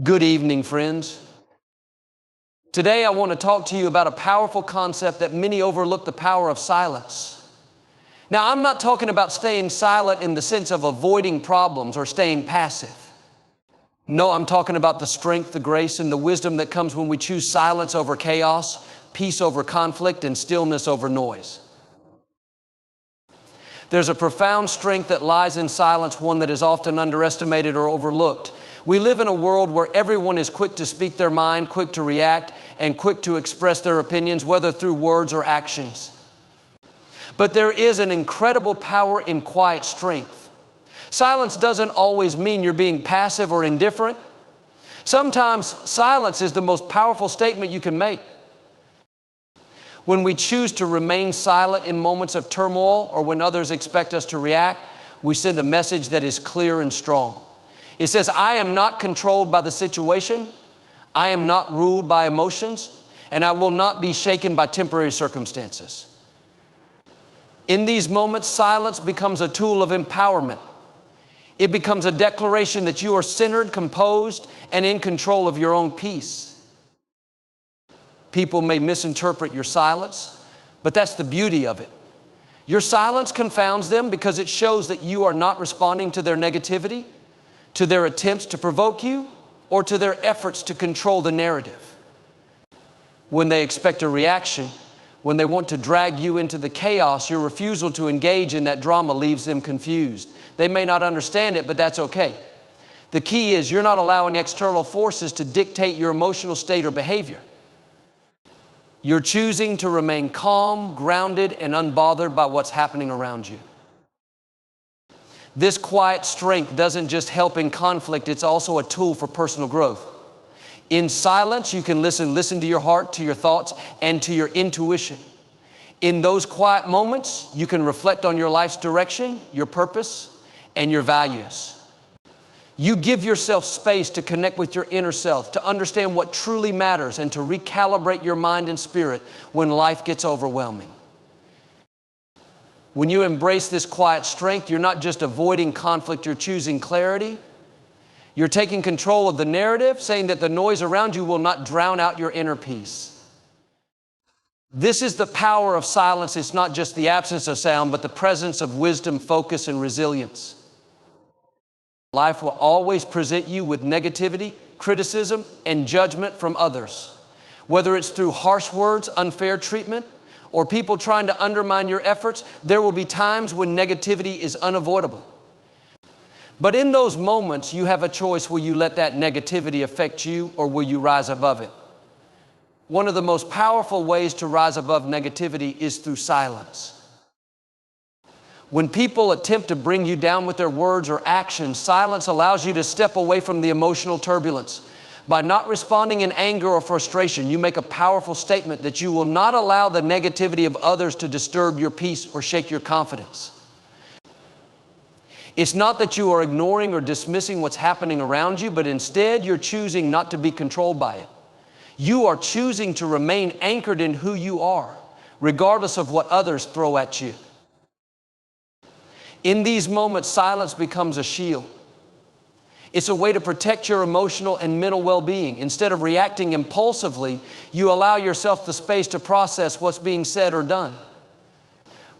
Good evening, friends. Today I want to talk to you about a powerful concept that many overlook: the power of silence. Now, I'm not talking about staying silent in the sense of avoiding problems or staying passive. No, I'm talking about the strength, the grace, and the wisdom that comes when we choose silence over chaos, peace over conflict, and stillness over noise. There's a profound strength that lies in silence, one that is often underestimated or overlooked. We live in a world where everyone is quick to speak their mind, quick to react, and quick to express their opinions, whether through words or actions. But there is an incredible power in quiet strength. Silence doesn't always mean you're being passive or indifferent. Sometimes silence is the most powerful statement you can make. When we choose to remain silent in moments of turmoil or when others expect us to react, we send a message that is clear and strong. It says, I am not controlled by the situation, I am not ruled by emotions, and I will not be shaken by temporary circumstances. In these moments, silence becomes a tool of empowerment. It becomes a declaration that you are centered, composed, and in control of your own peace. People may misinterpret your silence, but that's the beauty of it. Your silence confounds them because it shows that you are not responding to their negativity, to their attempts to provoke you, or to their efforts to control the narrative. When they expect a reaction, when they want to drag you into the chaos, your refusal to engage in that drama leaves them confused. They may not understand it, but that's okay. The key is you're not allowing external forces to dictate your emotional state or behavior. You're choosing to remain calm, grounded, and unbothered by what's happening around you. This quiet strength doesn't just help in conflict, it's also a tool for personal growth. In silence, you can listen to your heart, to your thoughts, and to your intuition. In those quiet moments, you can reflect on your life's direction, your purpose, and your values. You give yourself space to connect with your inner self, to understand what truly matters, and to recalibrate your mind and spirit when life gets overwhelming. When you embrace this quiet strength, you're not just avoiding conflict, you're choosing clarity. You're taking control of the narrative, saying that the noise around you will not drown out your inner peace. This is the power of silence. It's not just the absence of sound, but the presence of wisdom, focus, and resilience. Life will always present you with negativity, criticism, and judgment from others. Whether it's through harsh words, unfair treatment, or people trying to undermine your efforts, there will be times when negativity is unavoidable. But in those moments, you have a choice. Will you let that negativity affect you, or will you rise above it? One of the most powerful ways to rise above negativity is through silence. When people attempt to bring you down with their words or actions, silence allows you to step away from the emotional turbulence. By not responding in anger or frustration, you make a powerful statement that you will not allow the negativity of others to disturb your peace or shake your confidence. It's not that you are ignoring or dismissing what's happening around you, but instead you're choosing not to be controlled by it. You are choosing to remain anchored in who you are, regardless of what others throw at you. In these moments, silence becomes a shield. It's a way to protect your emotional and mental well-being. Instead of reacting impulsively, you allow yourself the space to process what's being said or done.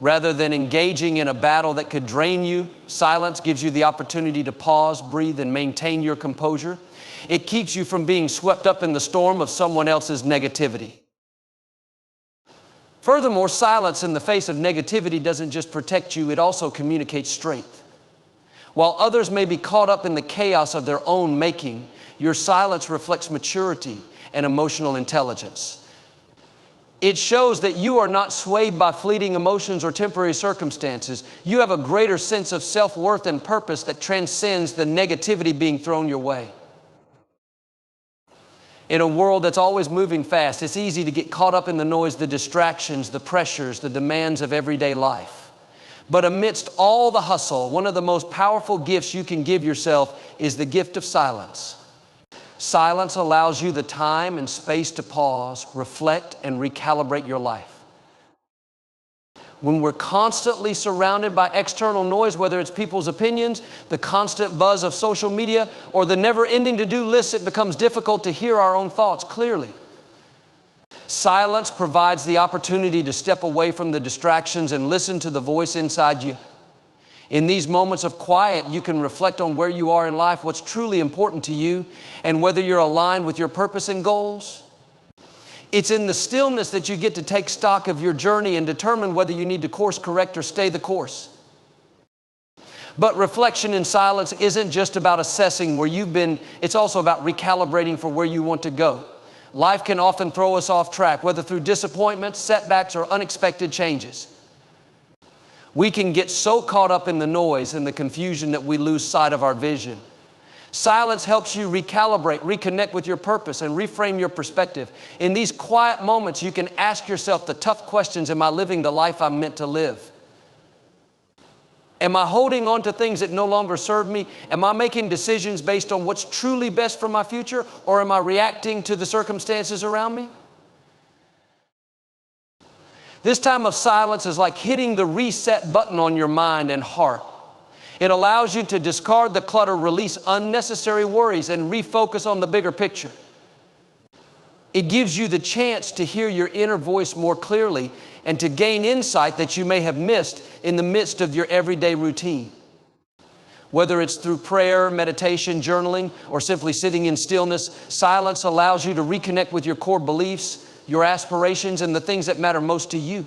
Rather than engaging in a battle that could drain you, silence gives you the opportunity to pause, breathe, and maintain your composure. It keeps you from being swept up in the storm of someone else's negativity. Furthermore, silence in the face of negativity doesn't just protect you, it also communicates strength. While others may be caught up in the chaos of their own making, your silence reflects maturity and emotional intelligence. It shows that you are not swayed by fleeting emotions or temporary circumstances. You have a greater sense of self-worth and purpose that transcends the negativity being thrown your way. In a world that's always moving fast, it's easy to get caught up in the noise, the distractions, the pressures, the demands of everyday life. But amidst all the hustle, one of the most powerful gifts you can give yourself is the gift of silence. Silence allows you the time and space to pause, reflect, and recalibrate your life. When we're constantly surrounded by external noise, whether it's people's opinions, the constant buzz of social media, or the never-ending to-do list, it becomes difficult to hear our own thoughts clearly. Silence provides the opportunity to step away from the distractions and listen to the voice inside you. In these moments of quiet, you can reflect on where you are in life, what's truly important to you, and whether you're aligned with your purpose and goals. It's in the stillness that you get to take stock of your journey and determine whether you need to course correct or stay the course. But reflection in silence isn't just about assessing where you've been, it's also about recalibrating for where you want to go. Life can often throw us off track, whether through disappointments, setbacks, or unexpected changes. We can get so caught up in the noise and the confusion that we lose sight of our vision. Silence helps you recalibrate, reconnect with your purpose, and reframe your perspective. In these quiet moments, you can ask yourself the tough questions: am I living the life I'm meant to live? Am I holding on to things that no longer serve me? Am I making decisions based on what's truly best for my future, or am I reacting to the circumstances around me? This time of silence is like hitting the reset button on your mind and heart. It allows you to discard the clutter, release unnecessary worries, and refocus on the bigger picture. It gives you the chance to hear your inner voice more clearly and to gain insight that you may have missed in the midst of your everyday routine. Whether it's through prayer, meditation, journaling, or simply sitting in stillness, silence allows you to reconnect with your core beliefs, your aspirations, and the things that matter most to you.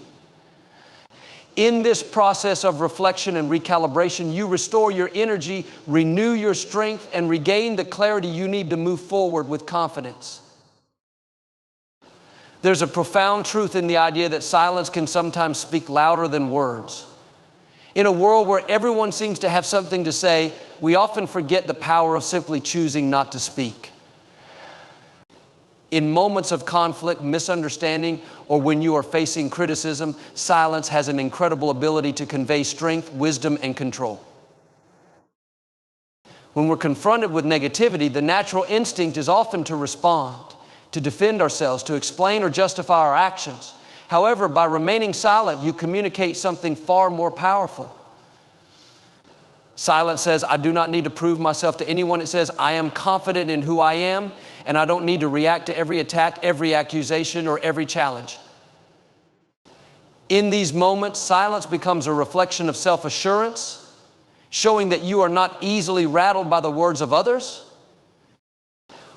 In this process of reflection and recalibration, you restore your energy, renew your strength, and regain the clarity you need to move forward with confidence. There's a profound truth in the idea that silence can sometimes speak louder than words. In a world where everyone seems to have something to say, we often forget the power of simply choosing not to speak. In moments of conflict, misunderstanding, or when you are facing criticism, silence has an incredible ability to convey strength, wisdom, and control. When we're confronted with negativity, the natural instinct is often to respond, to defend ourselves, to explain or justify our actions. However, by remaining silent, you communicate something far more powerful. Silence says, I do not need to prove myself to anyone. It says, I am confident in who I am, and I don't need to react to every attack, every accusation, or every challenge. In these moments, silence becomes a reflection of self-assurance, showing that you are not easily rattled by the words of others.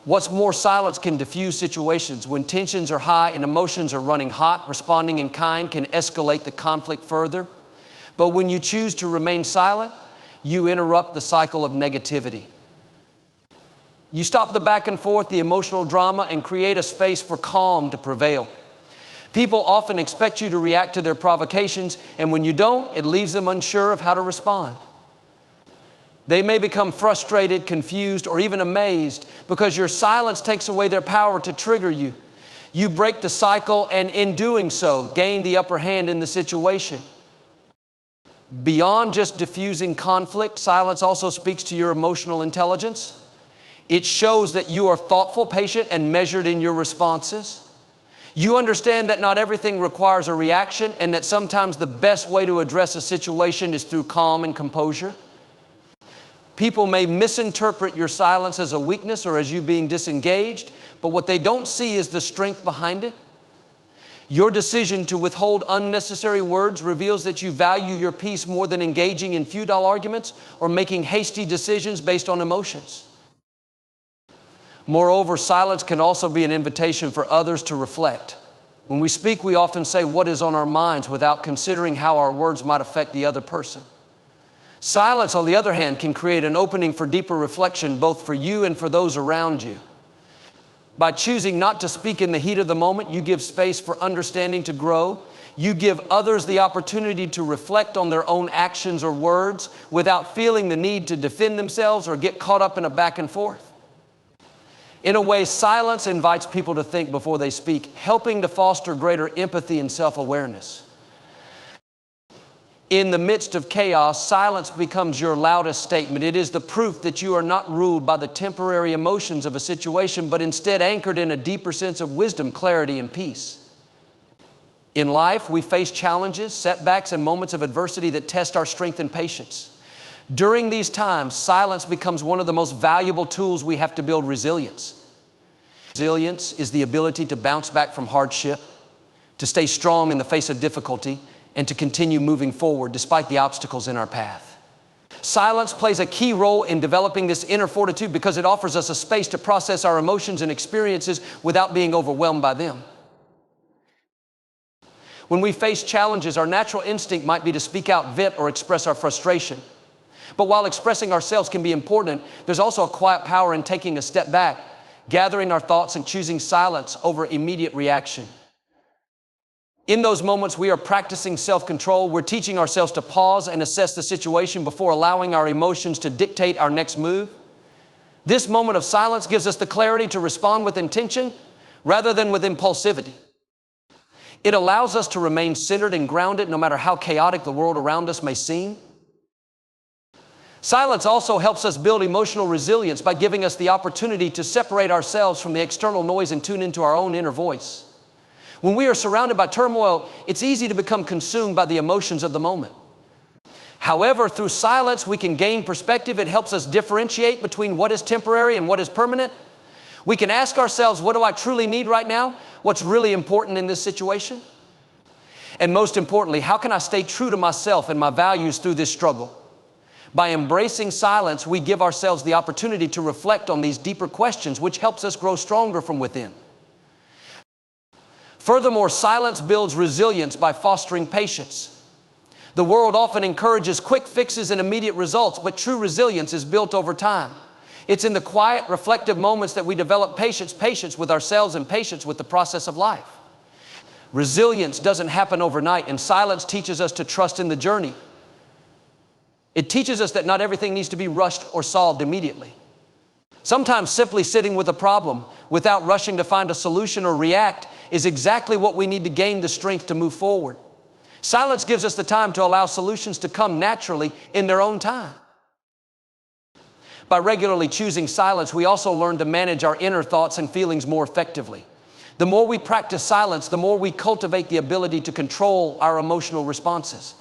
What's more, silence can diffuse situations. When tensions are high and emotions are running hot, responding in kind can escalate the conflict further. But when you choose to remain silent, you interrupt the cycle of negativity. You stop the back and forth, the emotional drama, and create a space for calm to prevail. People often expect you to react to their provocations, and when you don't, it leaves them unsure of how to respond. They may become frustrated, confused, or even amazed because your silence takes away their power to trigger you. You break the cycle, and in doing so, gain the upper hand in the situation. Beyond just diffusing conflict, silence also speaks to your emotional intelligence. It shows that you are thoughtful, patient, and measured in your responses. You understand that not everything requires a reaction, and that sometimes the best way to address a situation is through calm and composure. People may misinterpret your silence as a weakness or as you being disengaged, but what they don't see is the strength behind it. Your decision to withhold unnecessary words reveals that you value your peace more than engaging in futile arguments or making hasty decisions based on emotions. Moreover, silence can also be an invitation for others to reflect. When we speak, we often say what is on our minds without considering how our words might affect the other person. Silence, on the other hand, can create an opening for deeper reflection, both for you and for those around you. By choosing not to speak in the heat of the moment, you give space for understanding to grow. You give others the opportunity to reflect on their own actions or words without feeling the need to defend themselves or get caught up in a back and forth. In a way, silence invites people to think before they speak, helping to foster greater empathy and self-awareness. In the midst of chaos, silence becomes your loudest statement. It is the proof that you are not ruled by the temporary emotions of a situation, but instead anchored in a deeper sense of wisdom, clarity, and peace. In life, we face challenges, setbacks, and moments of adversity that test our strength and patience. During these times, silence becomes one of the most valuable tools we have to build resilience. Resilience is the ability to bounce back from hardship, to stay strong in the face of difficulty, and to continue moving forward despite the obstacles in our path. Silence plays a key role in developing this inner fortitude because it offers us a space to process our emotions and experiences without being overwhelmed by them. When we face challenges, our natural instinct might be to speak out, vent, or express our frustration. But while expressing ourselves can be important, there's also a quiet power in taking a step back, gathering our thoughts, and choosing silence over immediate reaction. In those moments, we are practicing self-control. We're teaching ourselves to pause and assess the situation before allowing our emotions to dictate our next move. This moment of silence gives us the clarity to respond with intention rather than with impulsivity. It allows us to remain centered and grounded no matter how chaotic the world around us may seem. Silence also helps us build emotional resilience by giving us the opportunity to separate ourselves from the external noise and tune into our own inner voice. When we are surrounded by turmoil, it's easy to become consumed by the emotions of the moment. However, through silence, we can gain perspective. It helps us differentiate between what is temporary and what is permanent. We can ask ourselves, what do I truly need right now? What's really important in this situation? And most importantly, how can I stay true to myself and my values through this struggle? By embracing silence, we give ourselves the opportunity to reflect on these deeper questions, which helps us grow stronger from within. Furthermore, silence builds resilience by fostering patience. The world often encourages quick fixes and immediate results, but true resilience is built over time. It's in the quiet, reflective moments that we develop patience with ourselves and patience with the process of life. Resilience doesn't happen overnight, and silence teaches us to trust in the journey. It teaches us that not everything needs to be rushed or solved immediately. Sometimes simply sitting with a problem without rushing to find a solution or react is exactly what we need to gain the strength to move forward. Silence gives us the time to allow solutions to come naturally in their own time. By regularly choosing silence, we also learn to manage our inner thoughts and feelings more effectively. The more we practice silence, the more we cultivate the ability to control our emotional responses.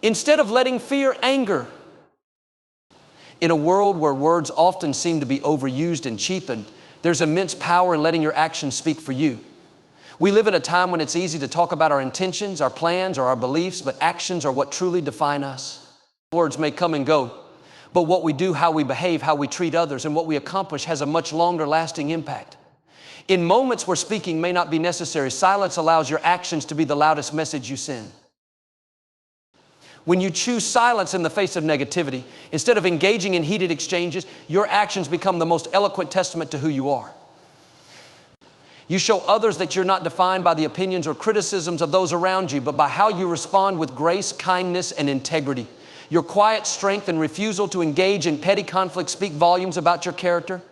Instead of letting fear, anger. In a world where words often seem to be overused and cheapened, there's immense power in letting your actions speak for you. We live in a time when it's easy to talk about our intentions, our plans, or our beliefs, but actions are what truly define us. Words may come and go, but what we do, how we behave, how we treat others, and what we accomplish has a much longer lasting impact. In moments where speaking may not be necessary, silence allows your actions to be the loudest message you send. When you choose silence in the face of negativity, instead of engaging in heated exchanges, your actions become the most eloquent testament to who you are. You show others that you're not defined by the opinions or criticisms of those around you, but by how you respond with grace, kindness, and integrity. Your quiet strength and refusal to engage in petty conflict speak volumes about your character.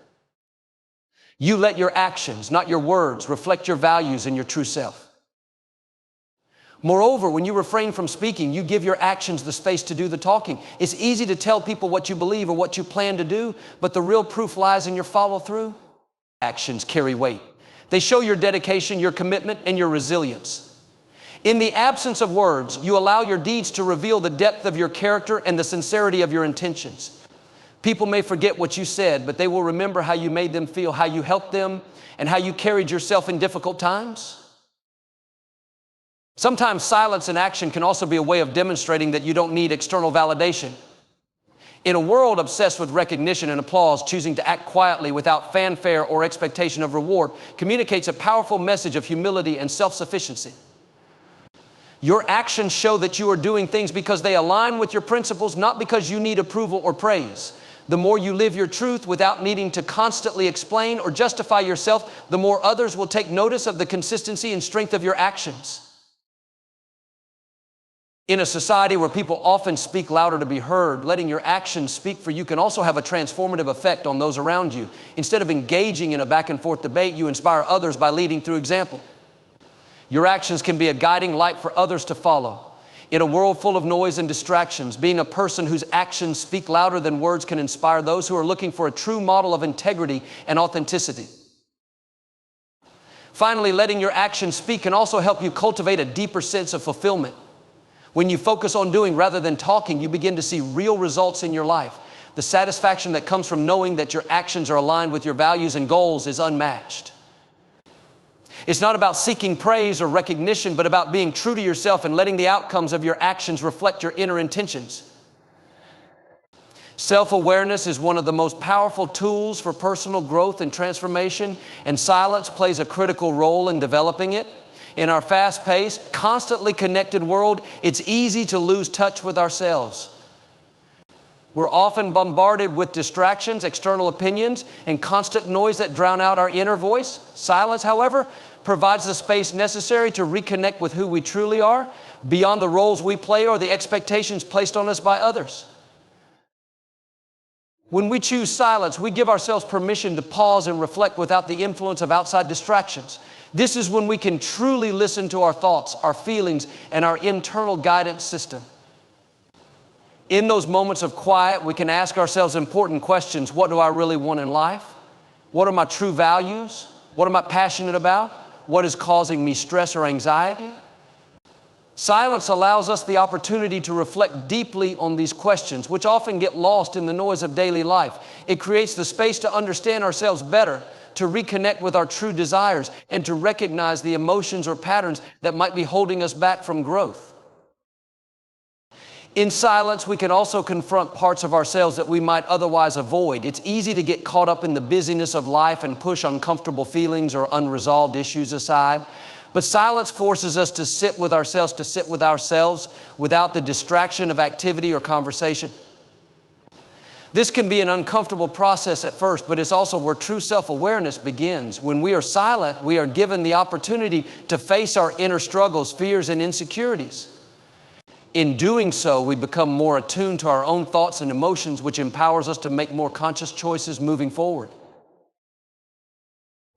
You let your actions, not your words, reflect your values and your true self. Moreover, when you refrain from speaking, you give your actions the space to do the talking. It's easy to tell people what you believe or what you plan to do, but the real proof lies in your follow-through. Actions carry weight. They show your dedication, your commitment, and your resilience. In the absence of words, you allow your deeds to reveal the depth of your character and the sincerity of your intentions. People may forget what you said, but they will remember how you made them feel, how you helped them, and how you carried yourself in difficult times. Sometimes silence and action can also be a way of demonstrating that you don't need external validation. In a world obsessed with recognition and applause, choosing to act quietly without fanfare or expectation of reward communicates a powerful message of humility and self-sufficiency. Your actions show that you are doing things because they align with your principles, not because you need approval or praise. The more you live your truth without needing to constantly explain or justify yourself, the more others will take notice of the consistency and strength of your actions. In a society where people often speak louder to be heard, letting your actions speak for you can also have a transformative effect on those around you. Instead of engaging in a back and forth debate, you inspire others by leading through example. Your actions can be a guiding light for others to follow. In a world full of noise and distractions, being a person whose actions speak louder than words can inspire those who are looking for a true model of integrity and authenticity. Finally, letting your actions speak can also help you cultivate a deeper sense of fulfillment. When you focus on doing rather than talking, you begin to see real results in your life. The satisfaction that comes from knowing that your actions are aligned with your values and goals is unmatched. It's not about seeking praise or recognition, but about being true to yourself and letting the outcomes of your actions reflect your inner intentions. Self-awareness is one of the most powerful tools for personal growth and transformation, and silence plays a critical role in developing it. In our fast-paced, constantly connected world, it's easy to lose touch with ourselves. We're often bombarded with distractions, external opinions, and constant noise that drown out our inner voice. Silence, however, provides the space necessary to reconnect with who we truly are, beyond the roles we play or the expectations placed on us by others. When we choose silence, we give ourselves permission to pause and reflect without the influence of outside distractions. This is when we can truly listen to our thoughts, our feelings, and our internal guidance system. In those moments of quiet, we can ask ourselves important questions. What do I really want in life? What are my true values? What am I passionate about? What is causing me stress or anxiety? Silence allows us the opportunity to reflect deeply on these questions, which often get lost in the noise of daily life. It creates the space to understand ourselves better, to reconnect with our true desires, and to recognize the emotions or patterns that might be holding us back from growth. In silence, we can also confront parts of ourselves that we might otherwise avoid. It's easy to get caught up in the busyness of life and push uncomfortable feelings or unresolved issues aside. But silence forces us to sit with ourselves without the distraction of activity or conversation. This can be an uncomfortable process at first, but it's also where true self-awareness begins. When we are silent, we are given the opportunity to face our inner struggles, fears, and insecurities. In doing so, we become more attuned to our own thoughts and emotions, which empowers us to make more conscious choices moving forward.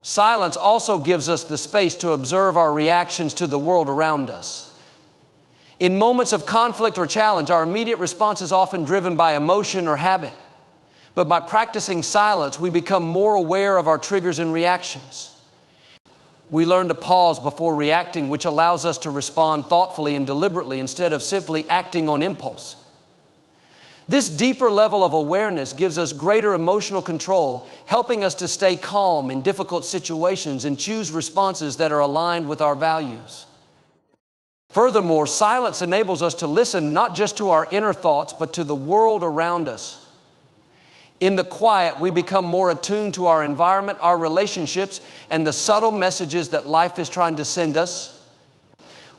Silence also gives us the space to observe our reactions to the world around us. In moments of conflict or challenge, our immediate response is often driven by emotion or habit. But by practicing silence, we become more aware of our triggers and reactions. We learn to pause before reacting, which allows us to respond thoughtfully and deliberately instead of simply acting on impulse. This deeper level of awareness gives us greater emotional control, helping us to stay calm in difficult situations and choose responses that are aligned with our values. Furthermore, silence enables us to listen not just to our inner thoughts, but to the world around us. In the quiet, we become more attuned to our environment, our relationships, and the subtle messages that life is trying to send us.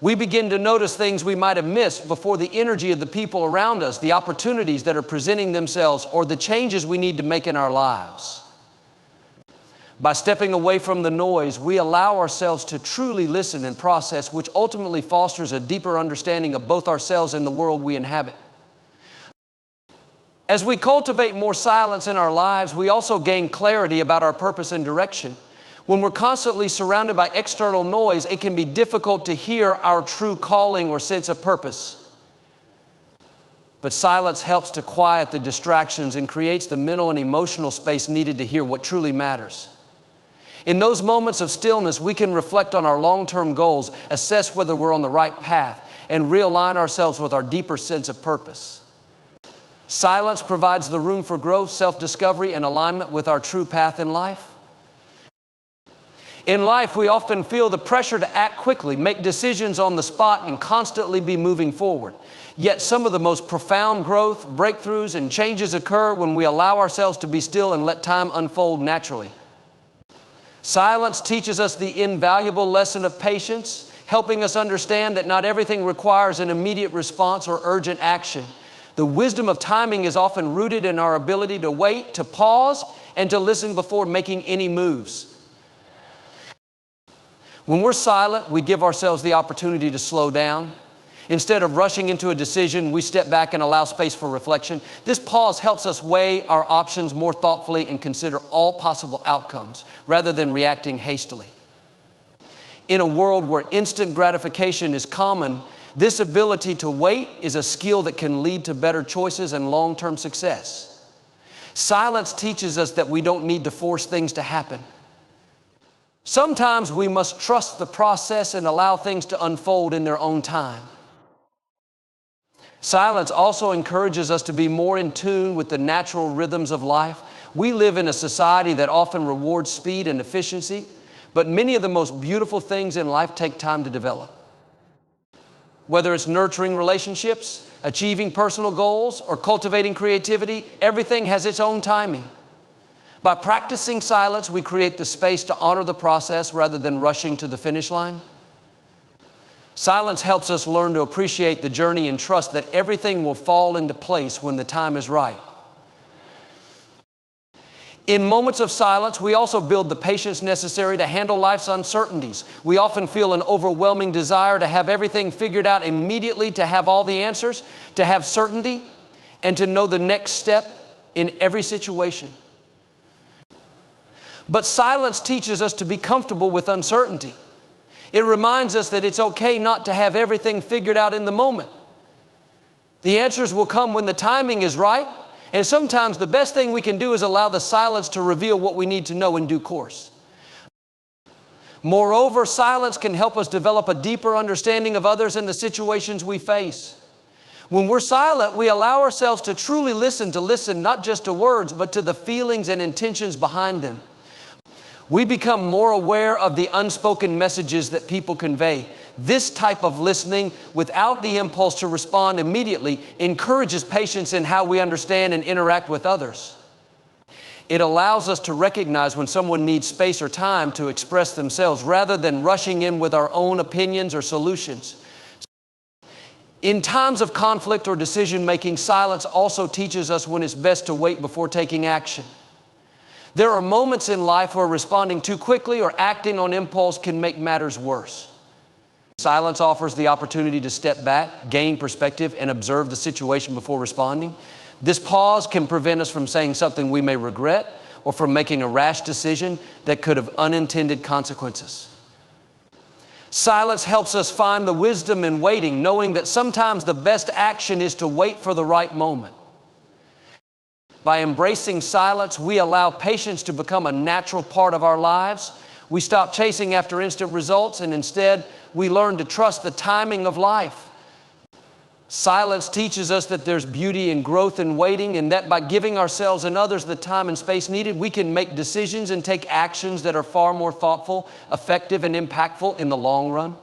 We begin to notice things we might have missed before, the energy of the people around us, the opportunities that are presenting themselves, or the changes we need to make in our lives. By stepping away from the noise, we allow ourselves to truly listen and process, which ultimately fosters a deeper understanding of both ourselves and the world we inhabit. As we cultivate more silence in our lives, we also gain clarity about our purpose and direction. When we're constantly surrounded by external noise, it can be difficult to hear our true calling or sense of purpose. But silence helps to quiet the distractions and creates the mental and emotional space needed to hear what truly matters. In those moments of stillness, we can reflect on our long-term goals, assess whether we're on the right path, and realign ourselves with our deeper sense of purpose. Silence provides the room for growth, self-discovery, and alignment with our true path in life. In life, we often feel the pressure to act quickly, make decisions on the spot, and constantly be moving forward. Yet some of the most profound growth, breakthroughs, and changes occur when we allow ourselves to be still and let time unfold naturally. Silence teaches us the invaluable lesson of patience, helping us understand that not everything requires an immediate response or urgent action. The wisdom of timing is often rooted in our ability to wait, to pause, and to listen before making any moves. When we're silent, we give ourselves the opportunity to slow down. Instead of rushing into a decision, we step back and allow space for reflection. This pause helps us weigh our options more thoughtfully and consider all possible outcomes, rather than reacting hastily. In a world where instant gratification is common, this ability to wait is a skill that can lead to better choices and long-term success. Silence teaches us that we don't need to force things to happen. Sometimes we must trust the process and allow things to unfold in their own time. Silence also encourages us to be more in tune with the natural rhythms of life. We live in a society that often rewards speed and efficiency, but many of the most beautiful things in life take time to develop. Whether it's nurturing relationships, achieving personal goals, or cultivating creativity, everything has its own timing. By practicing silence, we create the space to honor the process rather than rushing to the finish line. Silence helps us learn to appreciate the journey and trust that everything will fall into place when the time is right. In moments of silence, we also build the patience necessary to handle life's uncertainties. We often feel an overwhelming desire to have everything figured out immediately, to have all the answers, to have certainty, and to know the next step in every situation. But silence teaches us to be comfortable with uncertainty. It reminds us that it's okay not to have everything figured out in the moment. The answers will come when the timing is right, and sometimes the best thing we can do is allow the silence to reveal what we need to know in due course. Moreover, silence can help us develop a deeper understanding of others and the situations we face. When we're silent, we allow ourselves to truly listen not just to words, but to the feelings and intentions behind them. We become more aware of the unspoken messages that people convey. This type of listening, without the impulse to respond immediately, encourages patience in how we understand and interact with others. It allows us to recognize when someone needs space or time to express themselves, rather than rushing in with our own opinions or solutions. In times of conflict or decision-making, silence also teaches us when it's best to wait before taking action. There are moments in life where responding too quickly or acting on impulse can make matters worse. Silence offers the opportunity to step back, gain perspective, and observe the situation before responding. This pause can prevent us from saying something we may regret or from making a rash decision that could have unintended consequences. Silence helps us find the wisdom in waiting, knowing that sometimes the best action is to wait for the right moment. By embracing silence, we allow patience to become a natural part of our lives. We stop chasing after instant results, and instead, we learn to trust the timing of life. Silence teaches us that there's beauty in growth and waiting, and that by giving ourselves and others the time and space needed, we can make decisions and take actions that are far more thoughtful, effective, and impactful in the long run.